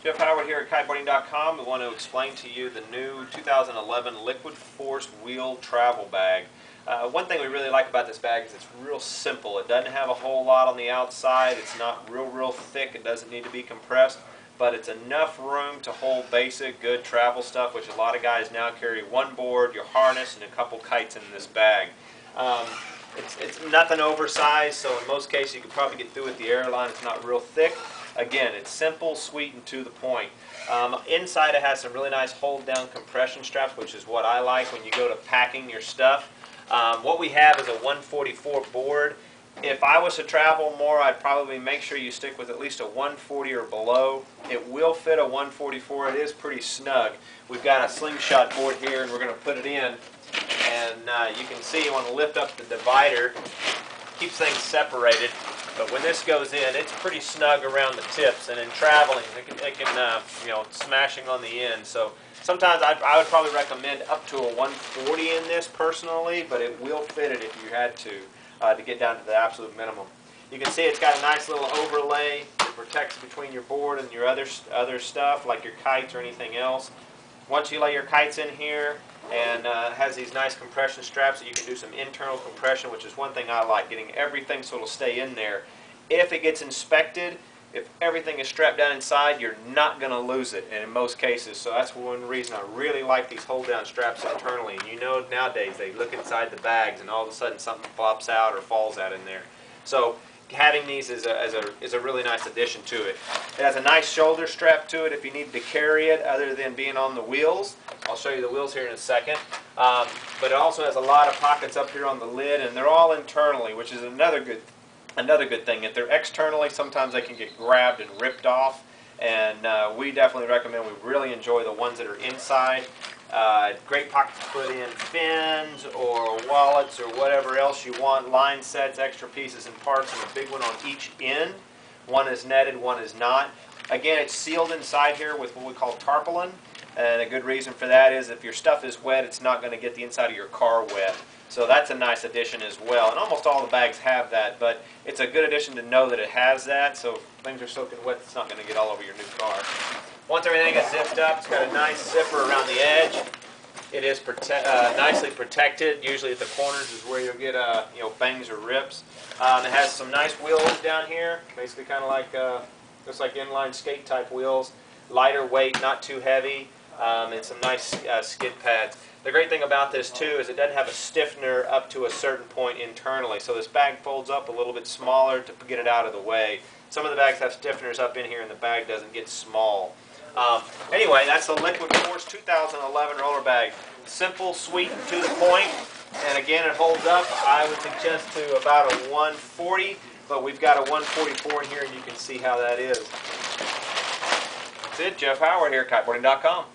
Jeff Howard here at Kiteboarding.com. We want to explain to you the new 2011 Liquid Force Wheel Travel Bag. One thing we really like about this bag is it's real simple. It doesn't have a whole lot on the outside. It's not real thick. It doesn't need to be compressed, but it's enough room to hold basic, good travel stuff, which a lot of guys now carry one board, your harness, and a couple kites in this bag. It's nothing oversized, so in most cases you could probably get through with the airline. It's not real thick. Again, it's simple, sweet, and to the point. Inside it has some really nice hold-down compression straps, which is what I like when you go to packing your stuff. What we have is a 144 board. If I was to travel more, I'd probably make sure you stick with at least a 140 or below. It will fit a 144. It is pretty snug. We've got a slingshot board here, and we're going to put it in. And you can see you want to lift up the divider. Keeps things separated. But when this goes in, it's pretty snug around the tips, and in traveling, it can smashing on the end. So sometimes I would probably recommend up to a 140 in this personally, but it will fit it if you had to get down to the absolute minimum. You can see it's got a nice little overlay that protects between your board and your other stuff, like your kites or anything else. Once you lay your kites in here, and it has these nice compression straps that you can do some internal compression, which is one thing I like, getting everything so it'll stay in there. If it gets inspected, if everything is strapped down inside, you're not going to lose it, and in most cases. So that's one reason I really like these hold-down straps internally. And you know nowadays they look inside the bags and all of a sudden something flops out or falls out in there. So having these is a really nice addition to it. It has a nice shoulder strap to it if you need to carry it other than being on the wheels. I'll show you the wheels here in a second. But it also has a lot of pockets up here on the lid, and they're all internally, which is another good thing. If they're externally, sometimes they can get grabbed and ripped off, and we definitely recommend, we really enjoy the ones that are inside. Great pockets to put in fins or wallets or whatever else you want, line sets, extra pieces and parts, and a big one on each end. One is netted, one is not. Again, it's sealed inside here with what we call tarpaulin, and a good reason for that is if your stuff is wet, it's not going to get the inside of your car wet. So that's a nice addition as well, and almost all the bags have that, but it's a good addition to know that it has that, so if things are soaking wet, it's not going to get all over your new car. Once everything is zipped up, it's got a nice zipper around the edge. It is nicely protected. Usually at the corners is where you'll get bangs or rips. It has some nice wheels down here, basically kind of like just like inline skate type wheels. Lighter weight, not too heavy, and some nice skid pads. The great thing about this too is it doesn't have a stiffener up to a certain point internally, so this bag folds up a little bit smaller to get it out of the way. Some of the bags have stiffeners up in here and the bag doesn't get small. Anyway, that's the Liquid Force 2011 roller bag. Simple, sweet, and to the point, and again it holds up. I would suggest to about a 140, but we've got a 144 in here and you can see how that is. That's it. Jeff Howard here at Kiteboarding.com.